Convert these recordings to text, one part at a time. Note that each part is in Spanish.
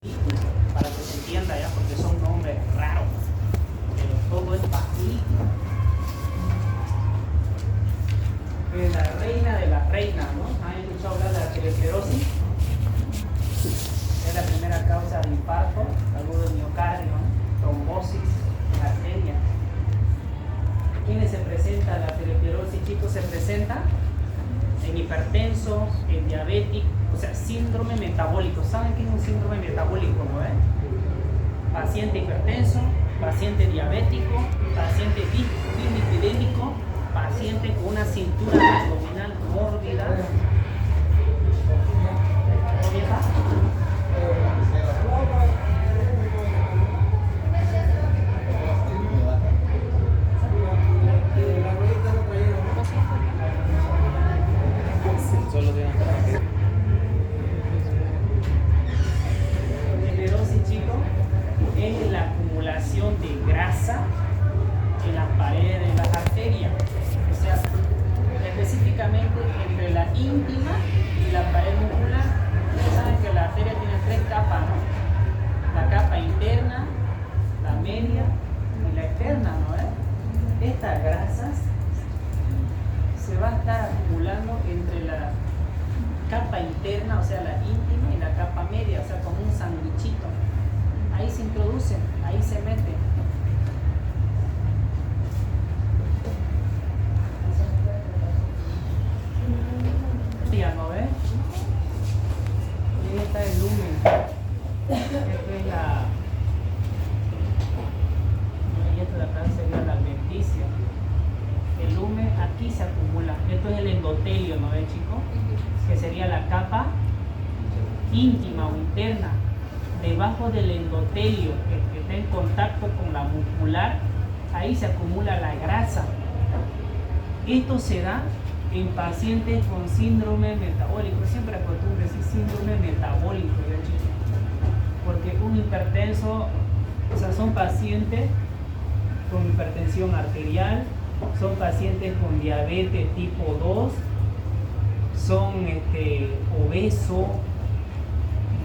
para que se entienda ya, porque son nombres raros, pero todo es pacífico. Es la reina de las reinas, ¿no? ¿Han escuchado hablar de la arteriosclerosis? Es la primera causa de infarto, agudo de miocardio, ¿no? Trombosis en arteria. ¿Quiénes se presenta la arteriosclerosis, chicos? Se presenta en hipertensos, en diabéticos, o sea, síndrome metabólico. ¿Saben qué es un síndrome metabólico, no es? Paciente hipertenso, paciente diabético, paciente dislipidémico, paciente con una cintura abdominal mórbida. ¿No vieja? Esclerosis, chicos, es la acumulación de grasa en las paredes de las arterias, o sea, específicamente entre la íntima y la pared muscular. Ustedes saben que la arteria tiene tres capas, ¿no? La capa interna, la media y la externa, ¿no es? Estas grasas se va a estar acumulando entre la capa interna, o sea, la íntima, y la capa media, o sea, como un sandwichito. Ahí se introduce, ahí se mete. Ya no ves. Ahí está el lumen. Esto es la. Y esto de acá sería la adventicia. El lumen aquí se acumula. Esto es el endotelio, ¿no ves, chicos? Que sería la capa íntima o interna. Debajo del endotelio, que está en contacto con la muscular, ahí se acumula la grasa. Esto se da en pacientes con síndrome metabólico. Siempre acostumbro decir síndrome metabólico, ¿ya, chicos? Porque un hipertenso, o sea, son pacientes con hipertensión arterial, son pacientes con diabetes tipo 2, son obesos,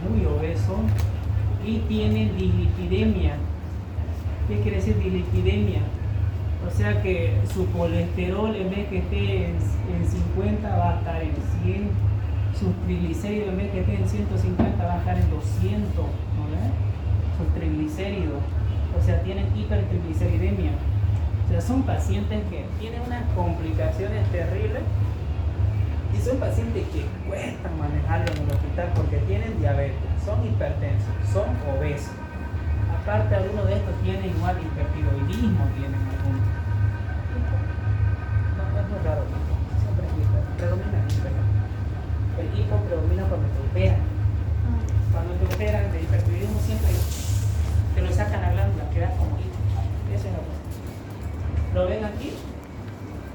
muy obesos, y tienen dislipidemia. ¿Qué quiere decir dislipidemia? O sea que su colesterol, en vez que esté en 50, va a estar en 100. Sus triglicéridos, en vez que esté en 150, va a estar en 200, ¿no ves? Sus triglicéridos, o sea, tienen hipertrigliceridemia. O sea, son pacientes que tienen unas complicaciones terribles y son pacientes que cuestan manejarlo en el hospital porque tienen diabetes, son hipertensos, son obesos. Aparte, algunos de estos tienen igual hipertiroidismo, tienen algunos. No, es muy raro, siempre predomina el hiper. El hipo predomina cuando te operan. Cuando te operan de hipertiroidismo siempre te lo sacan la glándula, quedas como hipo. Eso es lo que. ¿Lo ven aquí?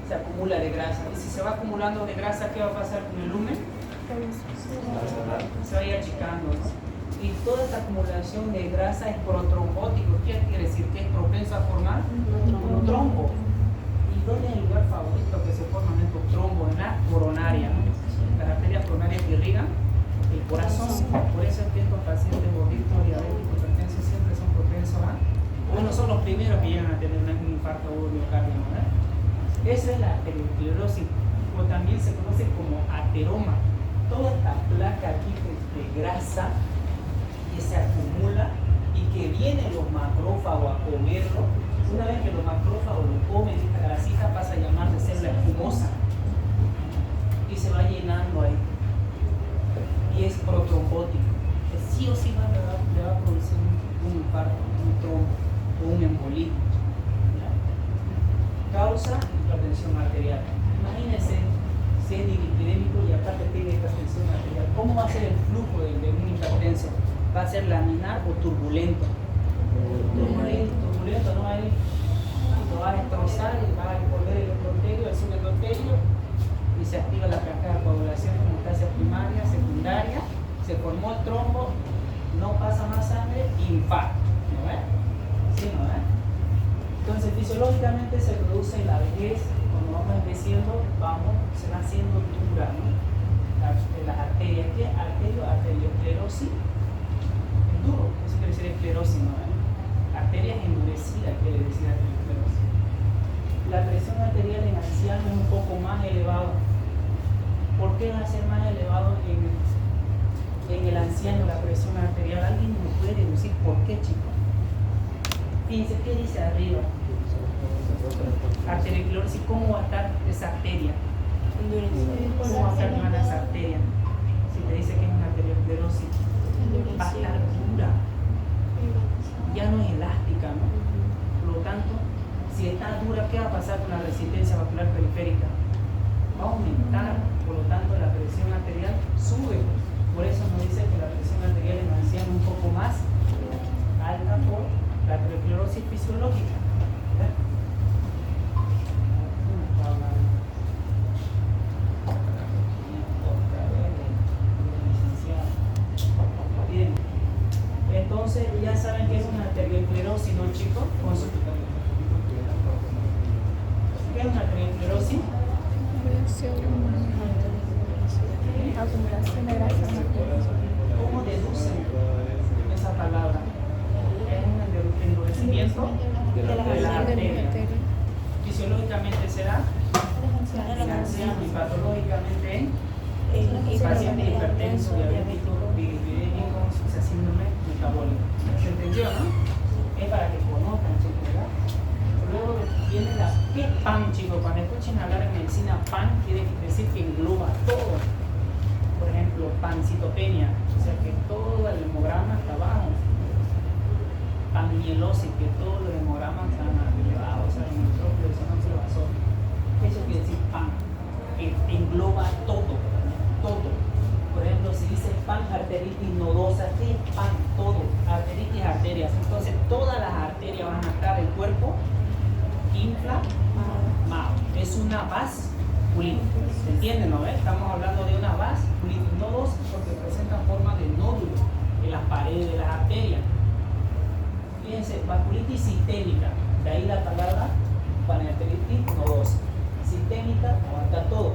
Se acumula de grasa. Y si se va acumulando de grasa, ¿qué va a pasar con el lumen? Se va a ir achicando, ¿no? Y toda esta acumulación de grasa es protrombótico. ¿Qué quiere decir? Que es propenso a formar un trombo. ¿Y dónde es el lugar favorito que se forman estos trombos? En la coronaria, ¿no? Las arterias coronarias que irrigan el corazón. Por eso es que estos pacientes gorditos, diabéticos, hipertensos siempre son propensos a... Bueno, son los primeros que llegan a tener un infarto agudo miocardio, ¿no? Esa es la arteriosclerosis, o también se conoce como ateroma. Toda esta placa aquí de grasa que se acumula y que vienen los macrófagos a comerlo. Una vez que los macrófagos lo comen, esta grasita pasa a llamarse célula espumosa y se va llenando ahí. Y es protrombótico. Sí o sí le va a producir un infarto, un trombo o un embolismo. Causa hipertensión arterial. Imagínense si es dislipidémico y aparte tiene hipertensión arterial. ¿Cómo va a ser el flujo de un hipertenso? ¿Va a ser laminar o turbulento? Turbulento, no va a ir, lo va a destrozar y va a envolver el endotelio, el subendotelio, y se activa la cascada de coagulación en instancias primaria, secundaria, se formó el trombo, no pasa más sangre, infarto. ¿No ves? ¿Sí, no ves? Entonces, fisiológicamente se produce en la vejez, cuando vamos envejeciendo, se va haciendo dura, ¿no? Las arterias, ¿qué? Arteriosclerosis, arterial, que le decía arteriosclerosis. La presión arterial en ancianos es un poco más elevada. ¿Por qué va a ser más elevado en el anciano la presión arterial? ¿Alguien me puede deducir por qué, chicos? Fíjense qué dice arriba. Arteriosclerosis, ¿cómo va a estar esa arteria? ¿Cómo va a estar mal esa arteria? Si te dice que es una arteriosclerosis, va a estar dura, ya no es elástica, ¿no? Por lo tanto, si está dura, ¿qué va a pasar con la resistencia vascular periférica? Va a aumentar, por lo tanto la presión arterial sube. Por eso nos dice que la presión arterial en ancianos es un poco más alta por la arteriosclerosis fisiológica. Bien, entonces ya saben que es una arteriosclerosis, ¿no, chicos? ¿Qué es una arteriosclerosis? Acumulación de grasa. ¿Cómo deducen esa palabra? Es un endurecimiento de la arteria. Fisiológicamente será en ancianos y patológicamente en pacientes hipertensos, diabéticos, dislipidémicos, síndrome metabólico. ¿Se entendió, no? Es para que conozcan, chicos, ¿verdad? Luego viene la ¿qué es PAN, chicos? Cuando escuchen hablar en medicina, PAN quiere decir que engloba todo. Por ejemplo, pancitopenia, o sea que todo el hemograma está abajo. Panmielosis, que todos los hemogramas están elevados, o sea, en el propio desonancio vasor. Eso quiere decir PAN, que engloba todo, todo. Por ejemplo, si dice PAN arteritis nodosa, ¿qué es PAN? Todo, arteritis, arterias. Entonces, todas las arterias van a estar, el cuerpo inflamado. Es una vasculitis. ¿Se entiende, no? Estamos hablando de una vasculitis nodosa porque presenta forma de nódulo en las paredes de las arterias. Fíjense, vasculitis sistémica, de ahí la palabra panarteritis nodosa. Sistémica abarca todo,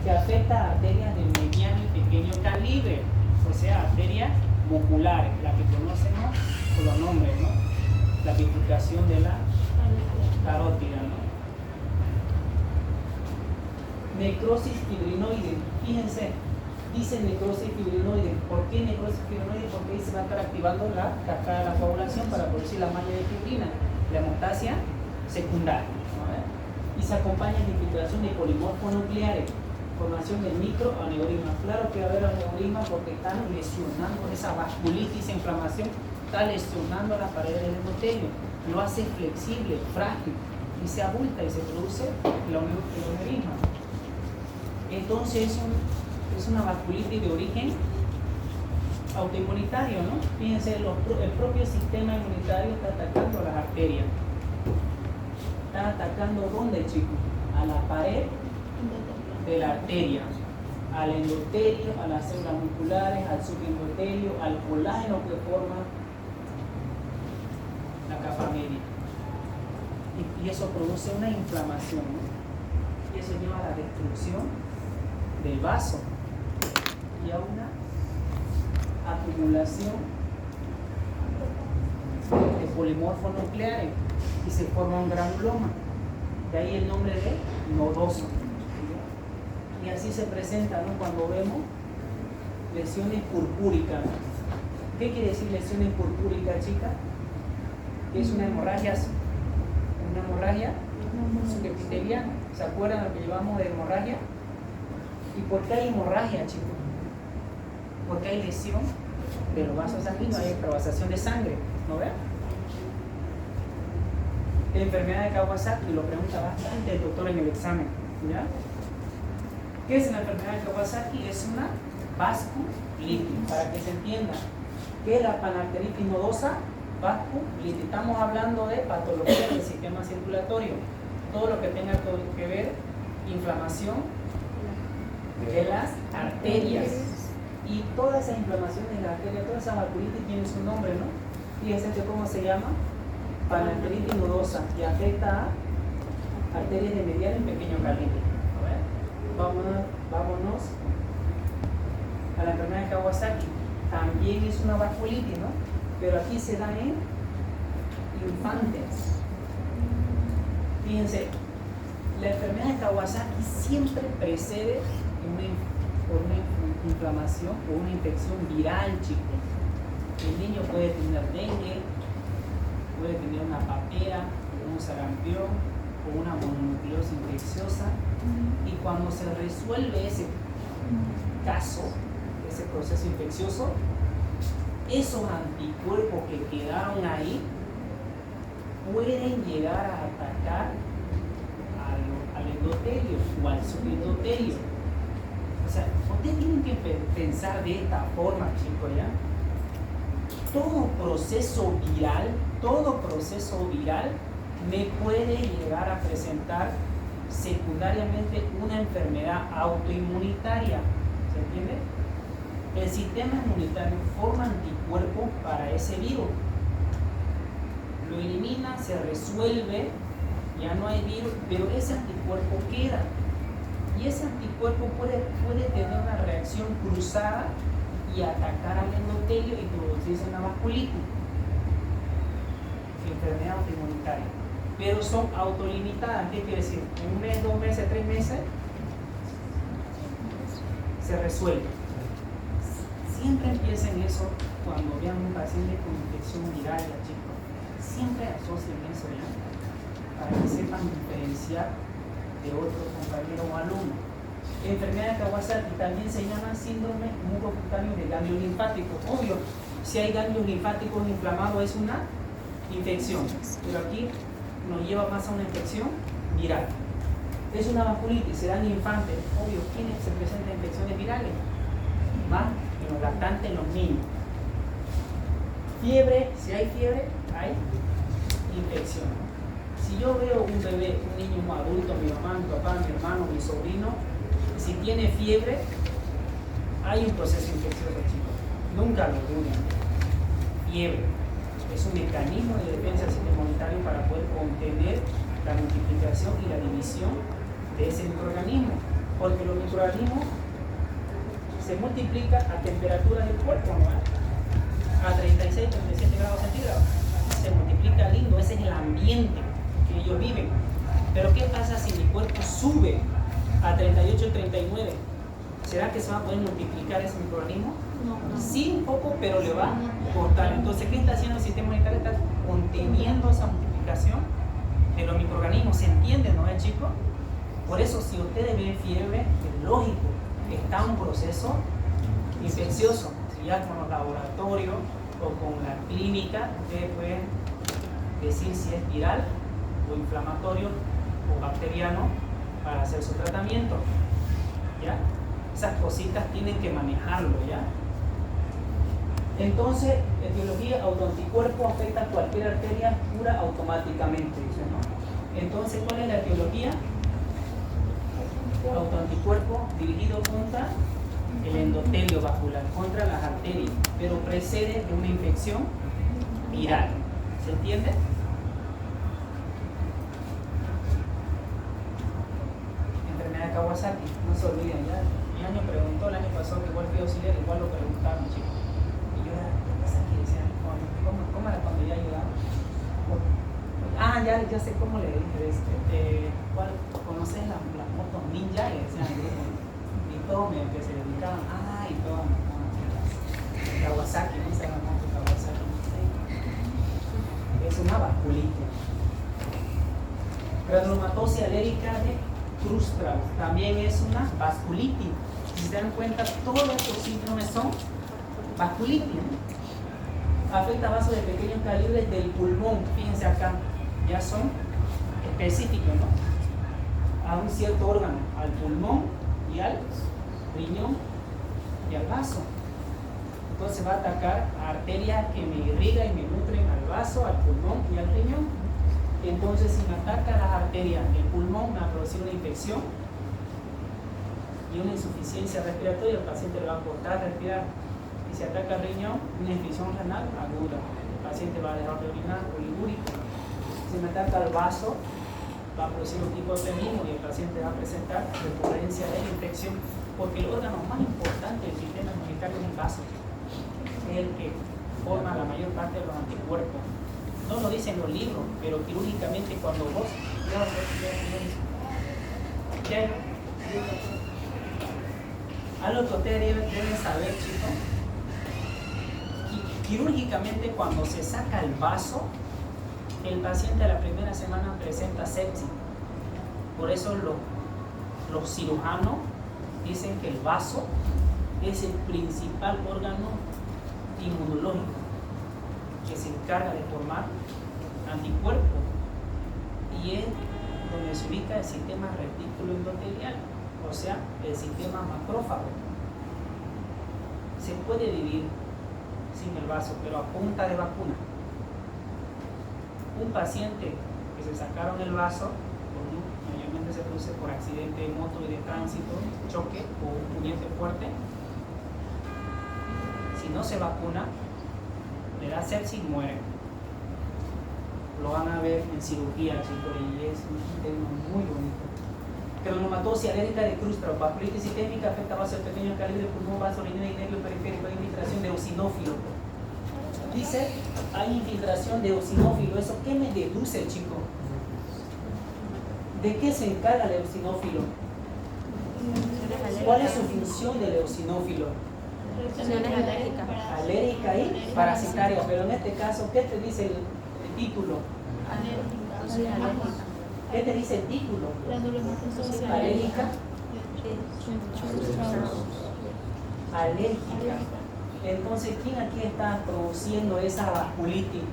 que afecta a arterias de mediano y pequeño calibre, o sea, arterias musculares, la que conocemos por los nombres, ¿no? La bifurcación de la carótida, ¿no? Necrosis fibrinoide, fíjense, dice necrosis fibrinoide. ¿Por qué necrosis fibrinoide? Porque ahí se va a estar activando la cascada de la coagulación para producir la malla de fibrina, la hemostasia secundaria, ¿no? Y se acompaña de infiltración de polimorfos nucleares, formación de microaneurismas. Claro que va a haber aneurismas porque están lesionando esa vasculitis, esa inflamación, está lesionando las paredes del endotelio, lo hace flexible, frágil, y se abulta y se produce el aneurisma. Entonces es una vasculitis de origen autoinmunitario, ¿no? Fíjense, el propio sistema inmunitario está atacando las arterias. Está atacando ¿dónde, chicos? A la pared de la arteria, al endotelio, a las células musculares, al subendotelio, al colágeno que forma la capa media. Y eso produce una inflamación, ¿no? Y eso lleva a la destrucción del vaso y a una acumulación de polimorfos nucleares y se forma un granuloma. De ahí el nombre de nodoso. Y así se presenta, ¿no? Cuando vemos lesiones purpúricas. ¿Qué quiere decir lesiones purpúricas, chicas? Que es una hemorragia subepiteliana. ¿Se acuerdan lo que llevamos de hemorragia? ¿Y por qué hay hemorragia, chicos? Porque hay lesión de los vasos sanguíneos, hay extravasación de sangre, ¿no ven? La enfermedad de Kawasaki lo pregunta bastante el doctor en el examen, ¿ya? ¿Qué es la enfermedad de Kawasaki? Es una vasculitis, para que se entienda. ¿Qué es la panarteritis nodosa? Vasculitis. Estamos hablando de patología del sistema circulatorio, todo lo que tenga que ver inflamación de las arterias. Y todas esas inflamaciones de la arteria, toda esa vasculitis tiene su nombre, ¿no? Fíjense cómo se llama, panarteritis nodosa, y afecta a arterias de mediano y pequeño calibre. Vámonos a la enfermedad de Kawasaki. También es una vasculitis, ¿no? Pero aquí se da en infantes. Fíjense, la enfermedad de Kawasaki siempre precede por una inflamación o una infección viral, chicos. El niño puede tener dengue, puede tener una papera, o un sarampión, o una mononucleosis infecciosa. Y cuando se resuelve ese caso, ese proceso infeccioso, esos anticuerpos que quedaron ahí pueden llegar a atacar al endotelio o al subendotelio. O sea, ustedes tienen que pensar de esta forma, chicos, ¿ya? Todo proceso viral me puede llegar a presentar secundariamente una enfermedad autoinmunitaria. ¿Se entiende? El sistema inmunitario forma anticuerpos para ese virus. Lo elimina, se resuelve, ya no hay virus, pero ese anticuerpo queda. Y ese anticuerpo puede tener una reacción cruzada y atacar al endotelio y producirse una vasculitis, enfermedad autoinmunitaria. Pero son autolimitadas. ¿Qué quiere decir? En un mes, 2 meses, 3 meses se resuelve. Siempre empiecen eso cuando vean un paciente con infección viral, chicos. Siempre asocien eso ya, para que sepan diferenciar de otros compañeros o alumnos. Enfermedad de Kawasaki también se llama síndrome mucocutáneo de ganglio linfático. Obvio, si hay ganglios linfáticos inflamados es una infección, pero aquí nos lleva más a una infección viral. Es una vasculitis, se da en infantes. Obvio, ¿quiénes se presentan infecciones virales? Más en los lactantes, en los niños. Fiebre, si hay fiebre, hay infección. Si yo veo un bebé, un niño, un adulto, mi mamá, mi papá, mi hermano, mi sobrino, si tiene fiebre, hay un proceso infeccioso, chicos. Nunca lo duden. Fiebre es un mecanismo de defensa del sistema inmunitario para poder contener la multiplicación y la división de ese microorganismo. Porque los microorganismos se multiplican a temperatura del cuerpo, ¿no? A 36, 37 grados centígrados. Se multiplica lindo, ese es el ambiente que ellos viven. Pero ¿qué pasa si mi cuerpo sube a 38, 39? ¿Será que se va a poder multiplicar ese microorganismo? No. Sí, un poco, pero le va a cortar. Entonces, ¿qué está haciendo el sistema inmunitario? Está conteniendo esa multiplicación de los microorganismos. ¿Se entiende, no es, chicos? Por eso, si ustedes ven fiebre, es lógico, está un proceso infeccioso. Si ya con los laboratorios o con la clínica, ustedes pueden decir si es viral o inflamatorio o bacteriano para hacer su tratamiento. ¿Ya? Esas cositas tienen que manejarlo, ¿ya? Entonces, etiología, autoanticuerpo afecta a cualquier arteria, cura automáticamente, dice, ¿no? Entonces, ¿cuál es la etiología? Autoanticuerpo dirigido contra el endotelio vascular, contra las arterias, pero precede de una infección viral. ¿Se entiende? Enfermedad de Kawasaki, no se olviden ya. Mi año preguntó el año pasado que igual fui auxiliar, igual lo preguntaron, chicos. Y yo era Kawasaki, decían, ¿cómo era cuando ya ayudaba? Ya sé cómo le dije, ¿cuál? ¿Conoces las motos ninja? Y decían el grupo. Y todos que se dedicaban, y todos Kawasaki, ¿no? Se llama moto Kawasaki. Es una vasculitis. Granulomatosis alérgica de Creutzfeldt también es una vasculitis. Si se dan cuenta, todos estos síndromes son vasculitis, ¿no? Afecta vasos de pequeños calibres del pulmón. Fíjense acá, ya son específicos, ¿no? A un cierto órgano, al pulmón y al riñón y al vaso. Entonces va a atacar a arterias que me irrigan y me nutren al vaso, al pulmón y al riñón. Entonces, si me ataca las arterias del pulmón, me va a producir una infección y una insuficiencia respiratoria, el paciente le va a costar respirar. Y si ataca el riñón, una infección renal aguda, el paciente va a dejar de orinar o ligúrico. Si me ataca el vaso, va a producir un tipo de hipotermia y el paciente va a presentar recurrencia de la infección, porque el órgano más importante del sistema inmunitario es el vaso, es el que forma la mayor parte de los anticuerpos. no lo dicen los libros, pero quirúrgicamente cuando vos... Algo que ustedes deben saber, chicos. Quirúrgicamente cuando se saca el vaso, el paciente a la primera semana presenta sepsis. Por eso los cirujanos dicen que el vaso es el principal órgano inmunológico que se encarga de formar anticuerpos y es donde se ubica el sistema retículo endotelial, o sea, el sistema macrófago. Se puede vivir sin el vaso, pero a punta de vacuna. Un paciente que se sacaron el vaso, mayormente se produce por accidente de moto y de tránsito, choque o un puñete fuerte. Si no se vacuna, le da sepsis y muere. Lo van a ver en cirugía, chicos, y es un tema muy bonito. Cronopatosis alérgica de crustra, vasculitis sistémica, afecta vasos de pequeño calibre, pulmón, vaso renal y nervio periférico, hay infiltración de eosinófilo. Dice, hay infiltración de eosinófilo. ¿Eso qué me deduce, chico? ¿De qué se encarga el eosinófilo? ¿Cuál es su función del eosinófilo? Alérgica y parasitaria, pero en este caso, ¿qué te dice el título? ¿Qué te dice el título? Alérgica. Alérgica. Entonces, ¿quién aquí está produciendo esa vasculitis?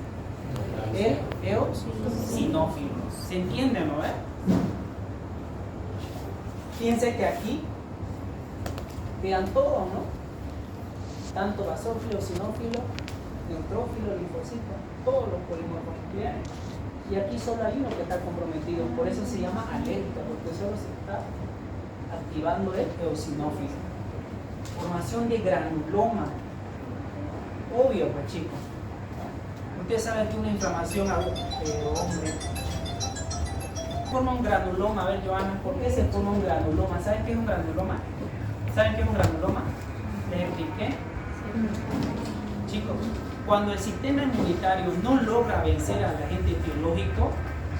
El eosinófilo. ¿Se entiende, no? Fíjense que aquí vean todo, ¿no? Tanto basófilo, eosinófilo, neutrófilo, linfocito, todos los polimorfos nucleares. Y aquí solo hay uno que está comprometido, por eso se llama alérgica, porque solo se está activando el eosinófilo. Formación de granuloma. Obvio, pues chicos. Ustedes saben que una inflamación, hombre, forma un granuloma. A ver, Joana, ¿por qué se forma un granuloma? ¿Saben qué es un granuloma? ¿Saben qué es un granuloma? ¿Les expliqué? Chicos, cuando el sistema inmunitario no logra vencer al agente biológico,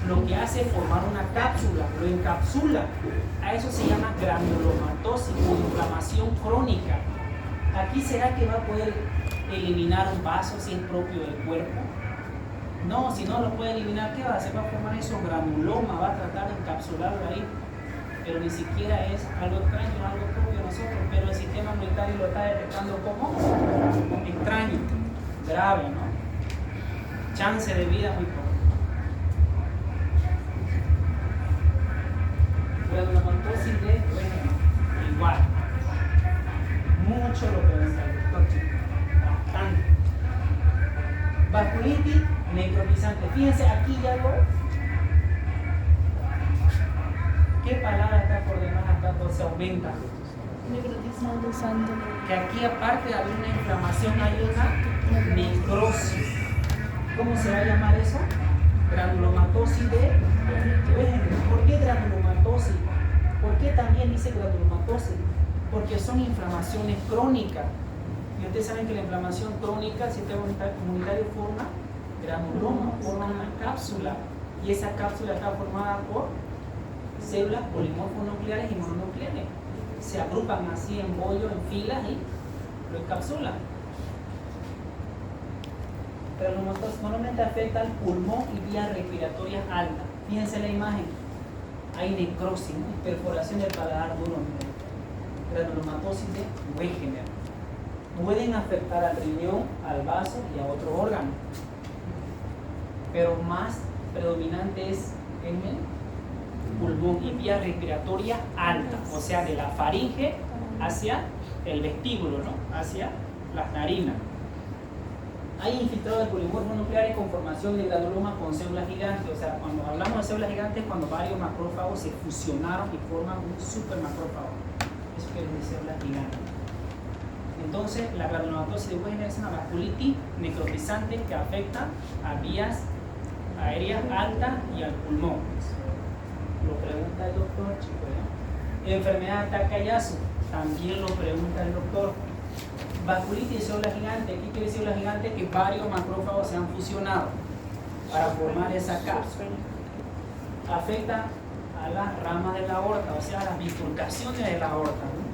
lo que hace es formar una cápsula, lo encapsula. A eso se llama granulomatosis o inflamación crónica. Aquí será que va a poder eliminar un vaso si es propio del cuerpo. No, si no lo puede eliminar, ¿qué va a hacer? Va a formar esos granulomas, va a tratar de encapsularlo ahí. Pero ni siquiera es algo extraño, algo propio de nosotros, pero el sistema inmunitario lo está detectando como extraño, grave, ¿no? Chance de vida muy poco. Granulomatosis de Wegener, igual. Mucho lo pregunta el doctor, chico. Bastante. Vasculitis necrotizante. Fíjense, aquí ya lo... ¿Qué palabra está por demás acá? Se aumenta. Necrotizante. Que aquí, aparte de haber una inflamación, hay una necrosis. ¿Cómo se va a llamar eso? Granulomatosis de Wegener. ¿Por qué granulomatosis? ¿Por qué también dice granulomatosis? Porque son inflamaciones crónicas. Y ustedes saben que la inflamación crónica, el sistema inmunitario forma granuloma, forma una cápsula. Y esa cápsula está formada por células polimorfonucleares y mononucleares. Se agrupan así en bollo, en filas y lo encapsulan. Pero normalmente afecta al pulmón y vías respiratorias altas. Fíjense la imagen. Hay necrosis, ¿no? Perforación del paladar duro. Granulomatosis de Wegener. Pueden afectar al riñón, al vaso y a otro órgano. Pero más predominante es en el pulmón y vía respiratoria alta, o sea, de la faringe hacia el vestíbulo, ¿no? Hacia las narinas. Hay infiltrado de polimorfos nucleares con formación de granuloma con células gigantes. O sea, cuando hablamos de células gigantes, cuando varios macrófagos se fusionaron y forman un supermacrófago. Eso quiere decir células gigantes. Entonces, la granulomatosis de Wegener es una vasculitis necrotizante que afecta a vías aéreas altas y al pulmón. Lo pregunta el doctor, chicos, ¿no? Enfermedad de Takayasu, también lo pregunta el doctor. Vasculitis de células gigantes, ¿qué quiere decir células gigantes? Que varios macrófagos se han fusionado. para formar esa capa. Afecta a las ramas de la aorta, o sea, a las bifurcaciones de la aorta, ¿no?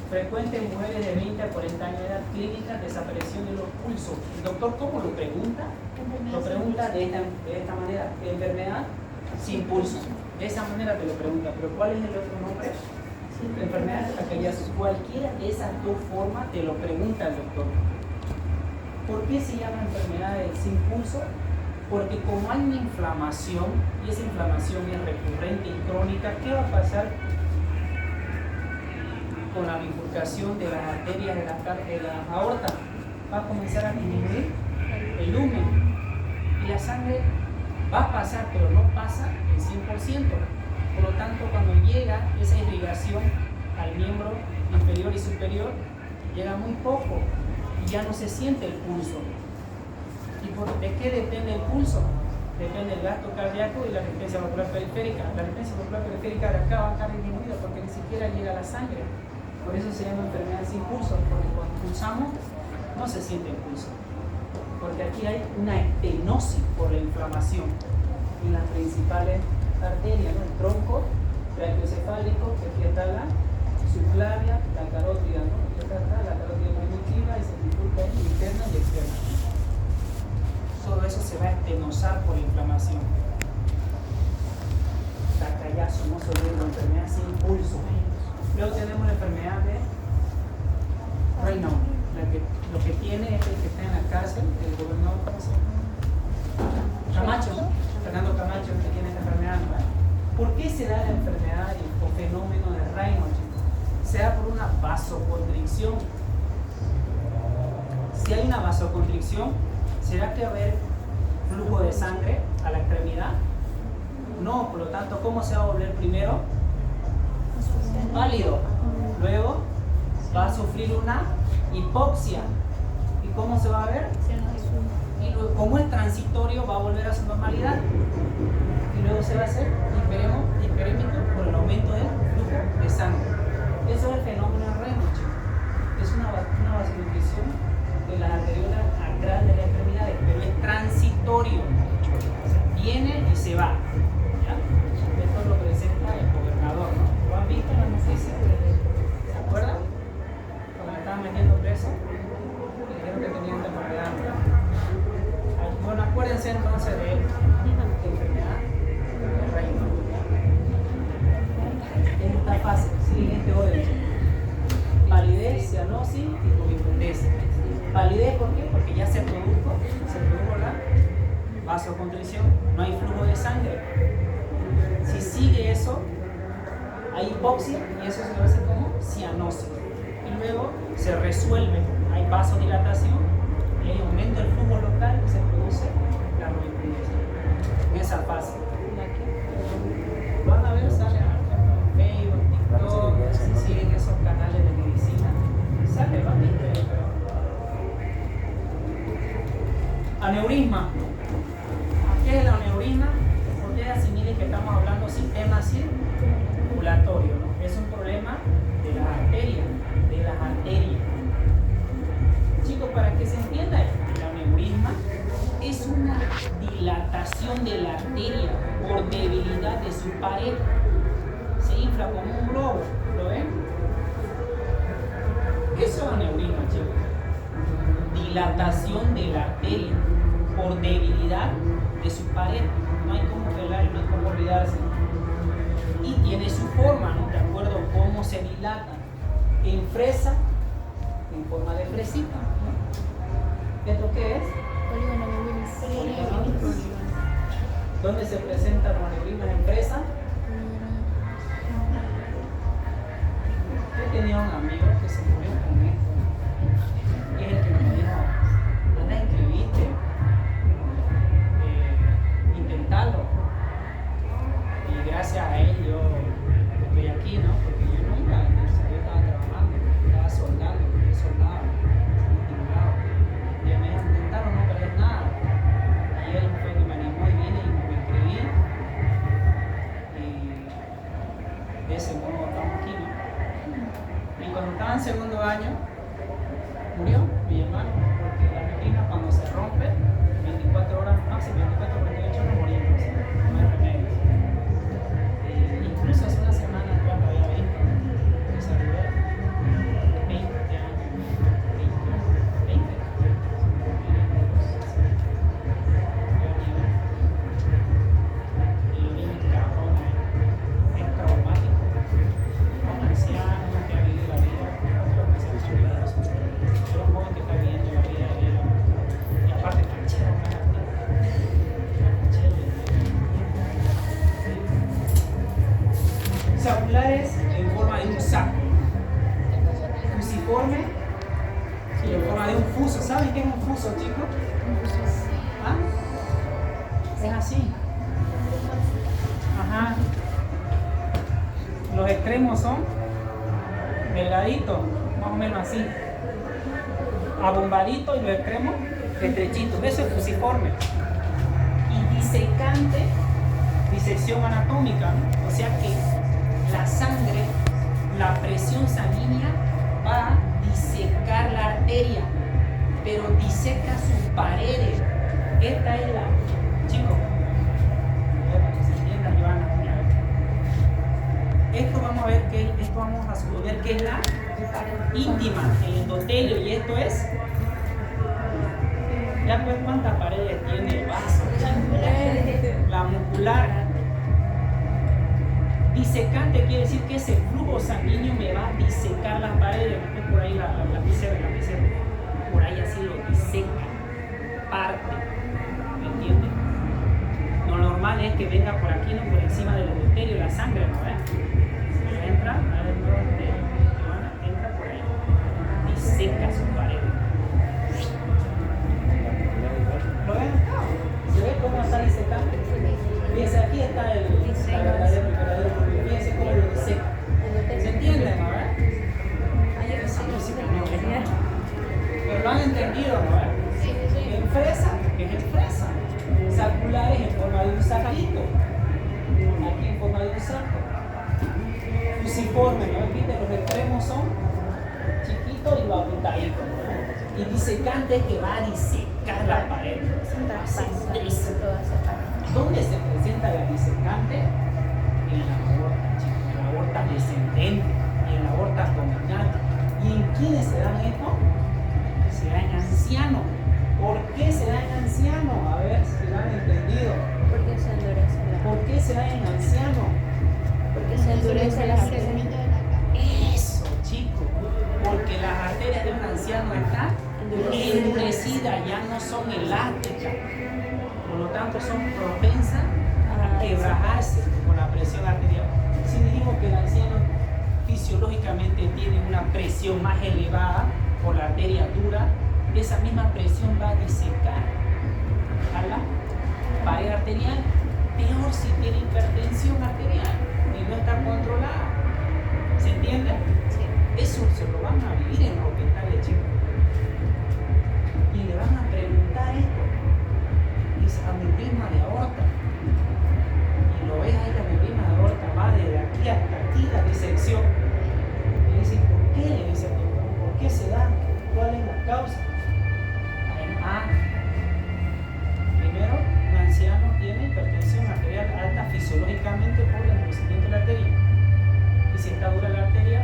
Frecuente en mujeres de 20 a 40 años de edad, clínica, desaparición de los pulsos. El doctor, ¿cómo lo pregunta? Lo pregunta de esta manera: enfermedad sin pulso. De esa manera te lo pregunta. Pero ¿cuál es el otro nombre? Enfermedad de Takayasu. Cualquiera de esas dos formas te lo pregunta el doctor. ¿Por qué se llama enfermedad sin pulso? Porque como hay una inflamación, y esa inflamación es recurrente y crónica, ¿qué va a pasar con la bifurcación de las arterias de la aorta? Va a comenzar a disminuir el lumen y la sangre va a pasar, pero no pasa el 100%. Por lo tanto, cuando llega esa irrigación al miembro inferior y superior, llega muy poco y ya no se siente el pulso. ¿Y de qué depende el pulso? Depende del gasto cardíaco y la resistencia vascular periférica. La resistencia vascular periférica de acá va a estar disminuida porque ni siquiera llega la sangre. Por eso se llama enfermedad sin pulso, porque cuando pulsamos no se siente el pulso. Porque aquí hay una estenosis por la inflamación en las principales arterias, ¿no? El tronco brachiocefálico, que aquí está la subclavia, la carótida, ¿no? Y acá está la carótida primitiva y se bifurca interna y externa. Todo eso se va a estenosar por la inflamación. Takayasu, no se olviden, la enfermedad sin pulso. Luego tenemos la enfermedad de Raynaud. Lo que tiene es el que está en la cárcel, el gobernador, ¿cómo se llama? Camacho, Fernando Camacho, que tiene esta enfermedad, ¿no? ¿Por qué se da la enfermedad o fenómeno de Raynaud? Se da por una vasoconstricción. Si hay una vasoconstricción, ¿será que va a haber flujo de sangre a la extremidad? No, por lo tanto, ¿cómo se va a volver primero? Pálido. Luego va a sufrir una hipoxia. ¿Y cómo se va a ver? Y luego, como es transitorio, va a volver a su normalidad. Y luego se va a hacer hiperémico por el aumento del flujo de sangre. Eso es el fenómeno de Raynaud, chicos. Es una vasoconstricción de las arteriolas atrás de las extremidades, pero es transitorio. O sea, viene y se va. ¿Ya? Esto lo presenta el gobernador, ¿no? ¿Lo han visto en las noticias? ¿Se acuerdan? Cuando le estaban metiendo preso y dijeron que tenían esta enfermedad. Bueno, acuérdense entonces de esta enfermedad de Raynaud. Esto está fácil, sigue en este orden. Palidez, cianosis y rubicundez. Palidez, ¿por qué? Porque ya se produjo la vasoconstricción, no hay flujo de sangre. Si sigue eso, hay hipoxia y eso se conoce como cianosis. Y luego se resuelve, hay vasodilatación y hay aumento del flujo local y se produce la rubicundez. En esa fase. Van a ver, sale en Facebook, TikTok, si siguen esos canales de medicina, sale, van a ver. Aneurisma. ¿Qué es el aneurisma? Ustedes asimilen que estamos hablando de sistema circulatorio, ¿no? Es un problema de las arterias, Chicos, para que se entienda esto, el aneurisma es una dilatación de la arteria por debilidad de su pared. Se infla como un globo, ¿lo ven? Eso es aneurisma, chicos. Dilatación de la arteria por debilidad de su pared. No hay cómo pelar, no hay cómo olvidarse. Y tiene su forma, ¿no? De acuerdo a cómo se dilata. En fresa, en forma de fresita, ¿no? ¿Esto qué es? Polígono. ¿Dónde se presenta los aneurismas en fresa? Yo tenía un amigo que se murió con esto. Y es el que me dijo: anda a inscribirte, intentarlo. Y gracias a él yo estoy aquí, ¿no? Porque yo nunca, yo estaba trabajando, estaba soldando, yo soldaba, titulado. Y él me dijo: intentarlo, no perdés nada. Y él fue que me animó y vine y me inscribí. Y así. Ajá. Los extremos son delgaditos, más o menos así. Abombaditos y los extremos estrechitos. Eso es fusiforme. Y disecante, disección anatómica, ¿no? O sea que la sangre, la presión sanguínea va a disecar la arteria, pero diseca sus paredes. Esta es la, chicos, para que se entienda, Joana, esto vamos a ver que esto vamos a suponer que es la íntima, el endotelio, y esto es, ya ves cuántas paredes tiene el vaso, la muscular. Disecante quiere decir que ese flujo sanguíneo me va a disecar las paredes. Por ahí la lápiz, por ahí así lo diseca, parte, ¿me entiendes? Lo normal es que venga por aquí, no por encima del endotelio, la sangre, ¿no ves? Si entra, entra por ahí, diseca sus paredes. ¿Lo ven? ¿Se ve cómo está disecando? Fíjense, aquí está el verdadero fluido. Fíjense cómo lo diseca. ¿Se entiende, no ves? Pero lo han entendido, ¿no? En fresa, ¿qué es en fresa? Circulares en forma de un saquito. Aquí en forma de un saco. Fusiforme, ¿no? ¿Viste? Los extremos son chiquitos y abultaditos, ¿no? Y disecante es que va a disecar la pared. ¿Dónde se presenta la disecante? En la aorta, chicos. En la aorta descendente y en la aorta abdominal. ¿Y en quiénes se dan esto? Se da en ancianos. ¿Por qué se da en ancianos? A ver si lo han entendido. Porque se endurece la. ¿Por qué se da en ancianos? Porque se endurece la piel. Eso, chicos. Porque las arterias de un anciano están endurecidas, ya no son elásticas. Por lo tanto, son propensas a quebrajarse con la presión arterial. Si dijimos que el anciano fisiológicamente tiene una presión más elevada por la arteria dura, esa misma presión va a disecar a la pared arterial. Peor si tiene hipertensión arterial y no está controlada. ¿Se entiende? Sí. Eso se lo van a vivir en los hospitales, chicos. Y le van a preguntar esto. Dice aneurisma de aorta. Y lo ves ahí, la aneurisma de aorta va desde aquí hasta aquí la disección. Y dice, ¿por qué? Le dice el doctor, ¿por qué se da? ¿Cuál es la causa? Primero, un anciano tiene hipertensión arterial alta fisiológicamente por el endurecimiento de la arteria. Y si está dura la arteria,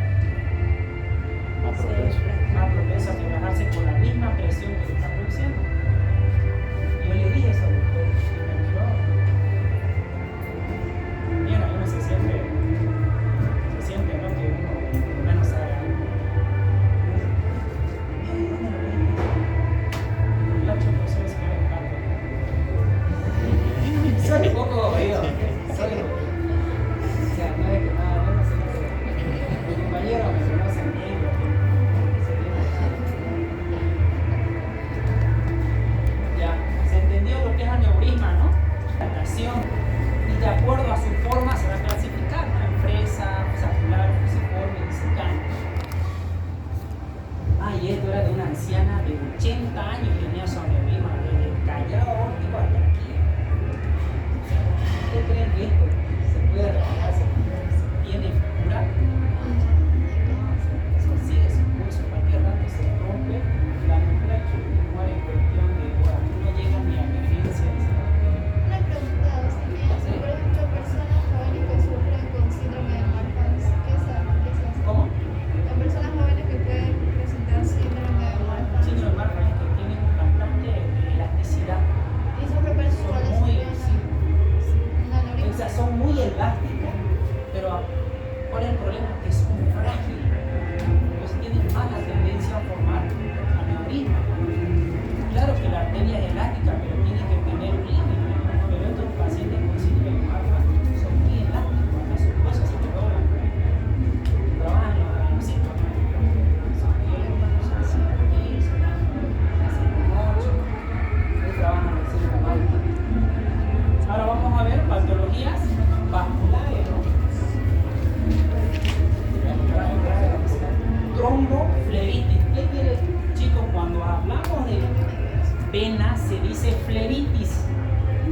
más propenso a quebrajarse por la misma presión que se está produciendo. Yo le dije eso al doctor y me miró. Mira, uno se siente, ¿no? Que uno por lo menos sabe algo. Soy un poco oído.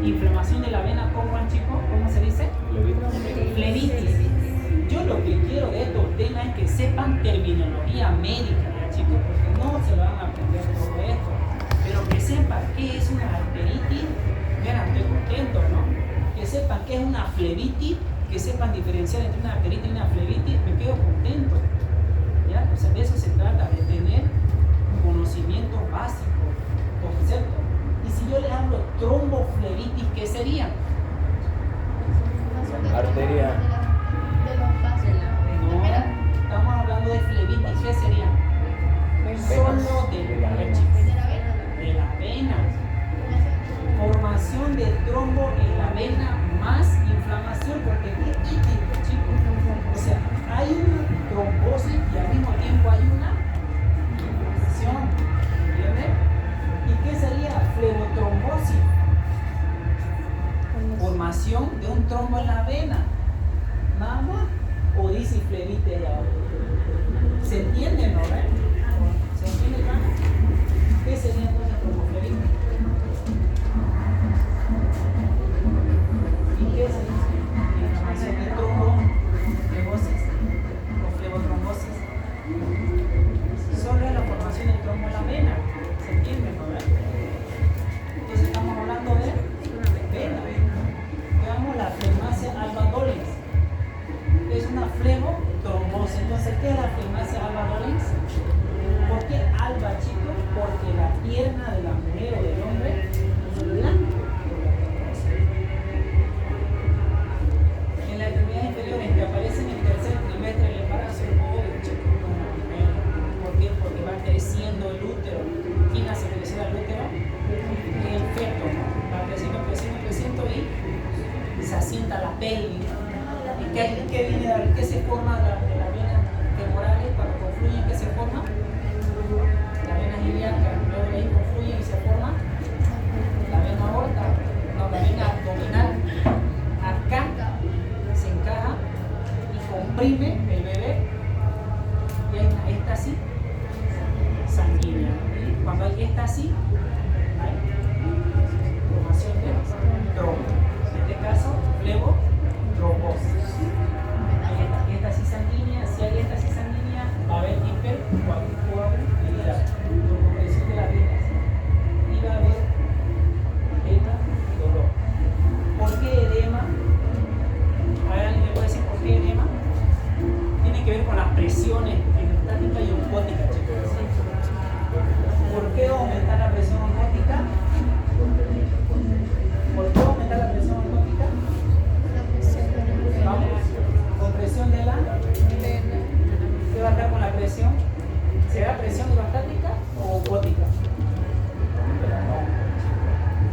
Inflamación de la vena, ¿cómo, chico? ¿Cómo se dice? Flebitis. Yo lo que quiero de estos temas es que sepan terminología médica, ¿ya, chicos? Porque no se van a aprender todo esto. Pero que sepan qué es una arteritis. Mira, estoy contento, ¿no? Que sepan qué es una flebitis, que sepan diferenciar entre una arteritis y una flebitis, me quedo contento. ¿Ya? O sea, de eso se trata, de tener conocimientos básicos, conceptos. Y si yo les hablo tromboflebitis, ¿qué sería? Arteria. No, estamos hablando de flebitis, ¿qué sería? Solo de la vena. Formación de trombo en la vena más inflamación, porque es ítico, chicos. O sea, hay una trombosis y al mismo tiempo hay una inflamación, ¿entiendes? ¿Y qué sería flebotrombosis? Formación de un trombo en la vena, nada más. O dice flebitis ya. ¿Se entiende, no? ¿Se entiende, hermano? ¿Qué sería entonces tromboflebitis? ¿Y qué es inflamación de tromboflebosis o flebotrombosis? Solo es la formación del trombo en la vena. ¿Se entiende, no? Entonces estamos hablando de vena. Veamos la flegmasia alba dolens. Es una flebotrombosis. Entonces, ¿qué es la flegmasia alba dolens? ¿Por qué alba, chicos? Porque la pierna de la mujer o del hombre es blanca. En las extremidades inferiores que aparecen en el tercer trimestre del embarazo, obvio, chicos, con la mujer. ¿Por qué? Porque va creciendo el útero. ¿Quién hace crecer el útero? El feto. Va creciendo, creciendo, creciendo y se asienta la pelvis. ¿Y qué viene de ahí? ¿Qué se forma de las venas femorales cuando confluyen? ¿Qué se forma? La vena ilíaca, luego de ahí confluyen y se forma la vena aorta, no, la vena abdominal. Acá se encaja y comprime el bebé y hay una éstasis sanguínea. Y cuando hay éstasis, hay formación de trombo. En este caso, flebotrombosis. Hay éstasis sanguínea. Si hay éstasis sanguínea, va a haber hipercoagulabilidad por compresión de las venas y va a haber edema y dolor. ¿Por qué edema? A ver, ¿alguien me puede decir por qué edema? Tiene que ver con las presiones hemostática y oncótica, chicos. ¿Por qué aumentar la presión oncótica? ¿Por qué aumentar la presión oncótica? Vamos, compresión de la vena. ¿Qué va a estar con la presión? ¿Será presión hemostática o oncótica?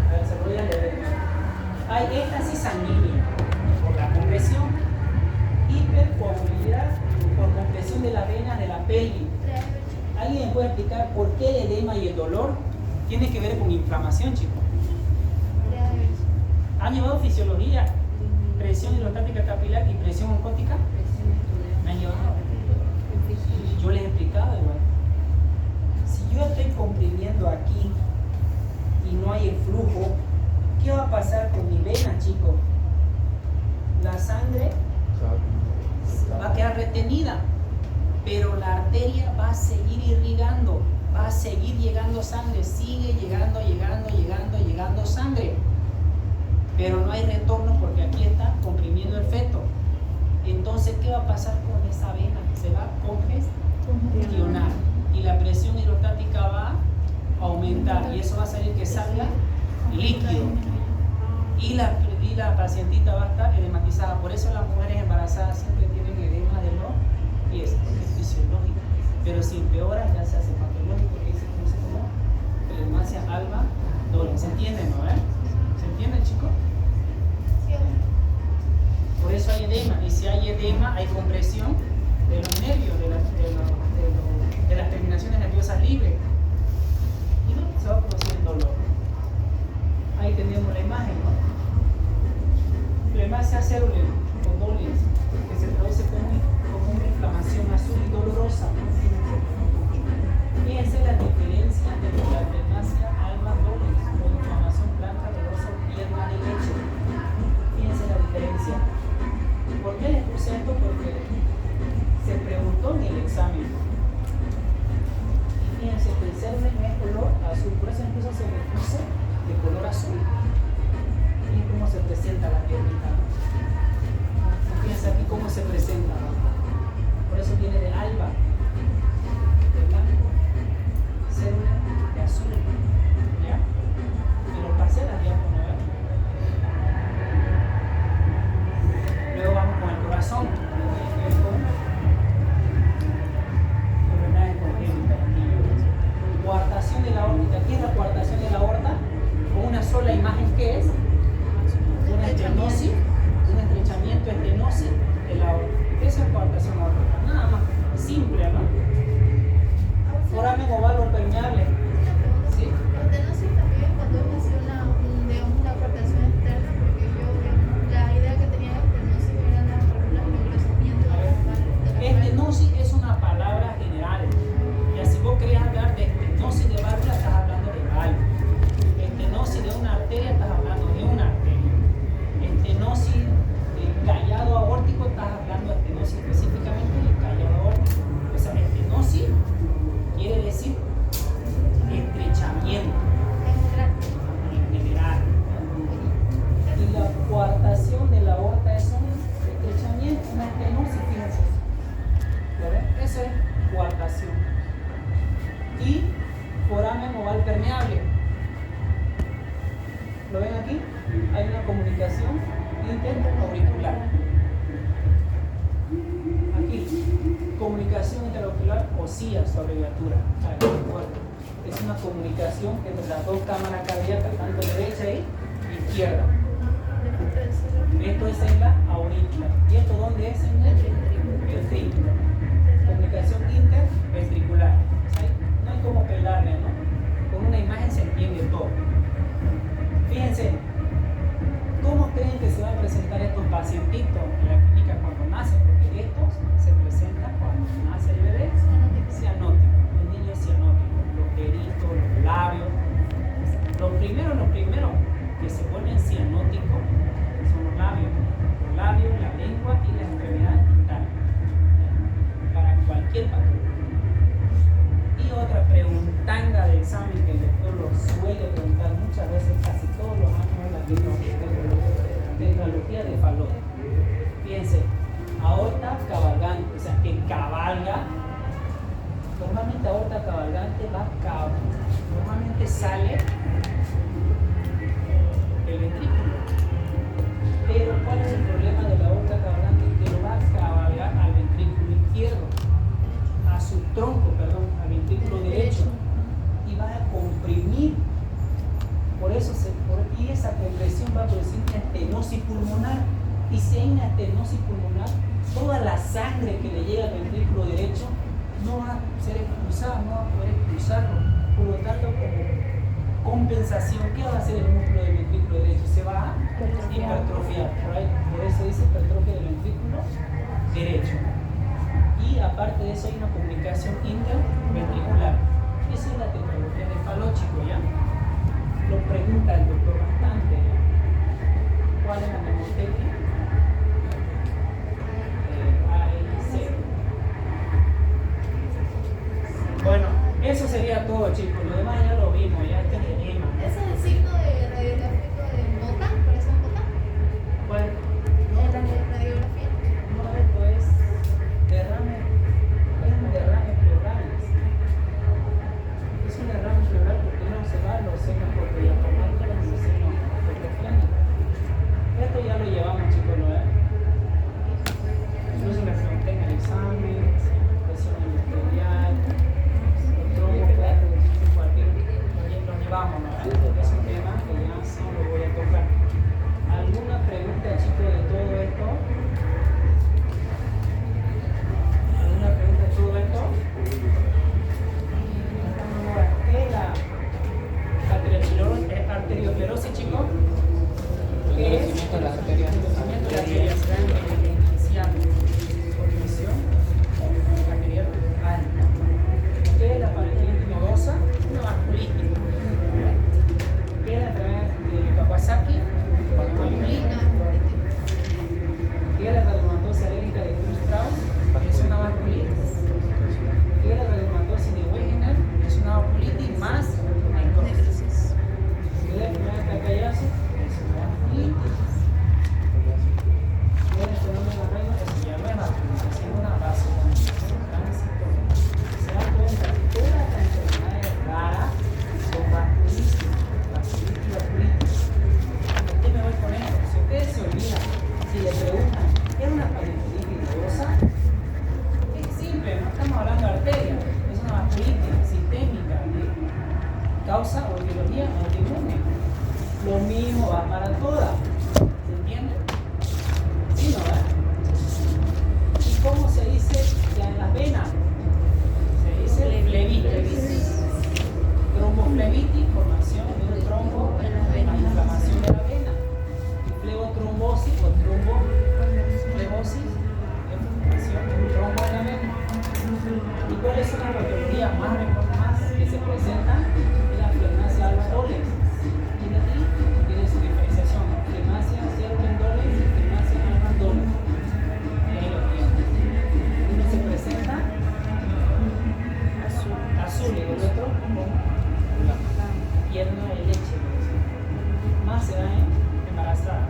A ver, se lo voy a leer. Hay éstasis sanguínea por la compresión, hipercoagulabilidad por compresión de las venas de la pelvis. ¿Alguien me puede explicar por qué el edema y el dolor tiene que ver con inflamación, chicos? ¿Han llevado fisiología, presión hidrostática capilar y presión oncótica? ¿Me han llevado? Yo les he explicado igual. Si yo estoy comprimiendo aquí y no hay el flujo, ¿qué va a pasar con mi vena, chicos? La sangre va a quedar retenida, pero la arteria va a seguir irrigando, va a seguir llegando sangre, sigue llegando sangre, pero no hay retorno porque aquí está comprimiendo el feto. Entonces, ¿qué va a pasar con esa vena? Se va a congestionar y la presión hidrostática va a aumentar y eso va a hacer que salga líquido y la pacientita va a estar edematizada. Por eso las mujeres embarazadas siempre tienen edema de los pies, porque es fisiológico, pero si empeora ya se hace patológico, que se conoce como flegmasia alba dolens. ¿Se entiende, no? ¿Se entiende, chicos? Por eso hay edema, y si hay edema hay compresión de los nervios, de las terminaciones nerviosas libres, y se va a producir el dolor. Ahí tenemos la imagen, ¿no? Flegmasia ceruleus o dolens, que se produce como una inflamación azul y dolorosa. Y esa es la diferencia entre la flegmasia alba dolens o inflamación blanca dolorosa o pierna de de color azul. Y cómo se presenta la piernita. Fíjense aquí cómo se presenta. Por eso viene de alba, de blanco, célula de azul. ¿Ya? Pero pasé la diáfona, ¿verdad? Luego vamos con el corazón. Coartación de la aorta. ¿Qué es la coartación de la aorta? Con una sola imagen, ¿qué es? Una estenosis, un estrechamiento estenosis de la aorta. ¿Qué es la coartación aórtica? Nada más, simple, ¿no? Foramen oval o permeable. ¿Sí? La estenosis también cuando es así una coartación externa, porque yo la idea que tenía de estenosis era la engrosamiento de la válvula. Estenosis es una palabra general. Ya si vos querés hablar de estenosis de válvula, estás hablando de válvula. Estenosis de una arteria, estás hablando de una arteria. Estenosis de callado aórtico, estás hablando de estenosis específicamente del callado aórtico. O sea, estenosis quiere decir estrechamiento en general. Y la coartación de la aorta es un estrechamiento, una estenosis, fíjense. ¿Lo ven? Eso es coartación. Y foramen oval permeable. ¿Lo ven aquí? Hay una comunicación interauricular. Aquí, comunicación interauricular OSIA, su abreviatura. Es una comunicación entre las dos cámaras cardíacas, tanto derecha y izquierda. Esto es en la aurícula. ¿Y esto dónde es? En el ventrículo. Comunicación interventricular. No hay como pelarle, ¿no? Con una imagen se entiende todo. Fíjense, ¿cómo creen que se van a presentar estos pacientitos en la clínica cuando nacen? Porque estos se presentan cuando nace el bebé cianótico. El niño es cianótico. Los deditos, los labios. Lo primero que se vuelven cianóticos son los labios. Los labios, la lengua y las extremidades dentales. Para cualquier patología. Y otra preguntanga de examen que el doctor lo suele preguntar muchas veces, casi todos los años, es la tetralogía de Fallot. Fíjense, aorta cabalgante, o sea, que cabalga. Normalmente aorta cabalgante normalmente sale el ventrículo. Pero ¿cuál es el problema de la aorta cabalgante? Que lo va a cabalgar al ventrículo izquierdo, a su tronco, perdón, al ventrículo derecho, y va a comprimir. Por eso y esa compresión va a producir una estenosis pulmonar. Y si hay una estenosis pulmonar, toda la sangre que le llega al ventrículo derecho no va a ser expulsada, no va a poder expulsarlo. Por lo tanto, como compensación, ¿qué va a hacer el músculo del ventrículo derecho? Se va a hipertrofiar. Por eso dice hipertrofia del ventrículo derecho. Y aparte de eso hay una comunicación interventricular. Esa es la tetralogía de Fallot, chicos, ¿ya? Lo pregunta el doctor bastante. ¿Cuál es la mnemotécnica? Bueno, eso sería todo, chicos. Lo demás ya lo vimos, ya este es el tema. ¿Ese es el signo de radiográfico de Mota? ¿Por eso Mota? ¿Cuál? ¿La radiografía? No, esto es derrame, es un derrame pleural. Es un derrame pleural porque no se va a los senos diafragmáticos ni los senos hipertróficos. Esto ya lo llevamos, chicos, ¿no? Incluso me pregunté en el examen, presión endotelial, el trombo, cualquier, lo llevamos, ¿no? Es un tema que ya no lo voy a tocar. ¿Alguna pregunta, chicos, de todo esto? ¿Alguna pregunta de todo esto? ¿Qué es la arteriosclerosis, chicos? ¿Qué es? Conocimiento de las arterias. Conocimiento de las arterias. Inicial. Cognición arterial. ¿Qué es la parálisis nodosa? Una vasculitis. ¿Qué es la enfermedad de Kawasaki? Vasculitis. ¿Qué es la radiomatosis alérgica de Cruz-Strauss? Es una vasculitis. ¿Qué es la radiomatosis de Wegener? Es una vasculitis más necrosis. no va para todas. ¿Se entiende? ¿Sí no va? ¿Y cómo se dice ya en las venas? Se dice flebitis. Tromboflebitis, formación de un trombo en la inflamación de la vena. Y flebotrombosis o tromboflebosis es formación de un trombo en la vena. ¿Y cuáles son las patologías más que se presentan? Es la flemasia alba dolens. Y de aquí tiene su diferenciación: flemasia cervical dolens y flemasia alba dolens. Y ahí lo tienen. Uno se presenta azul y el otro con la pierna de leche. Más se da en embarazada.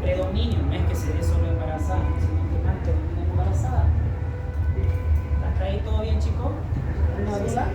Predominio, no es que se dé solo embarazada, sino que más predomina embarazada. ¿Hasta ahí todo bien, chicos? ¿Alguna duda?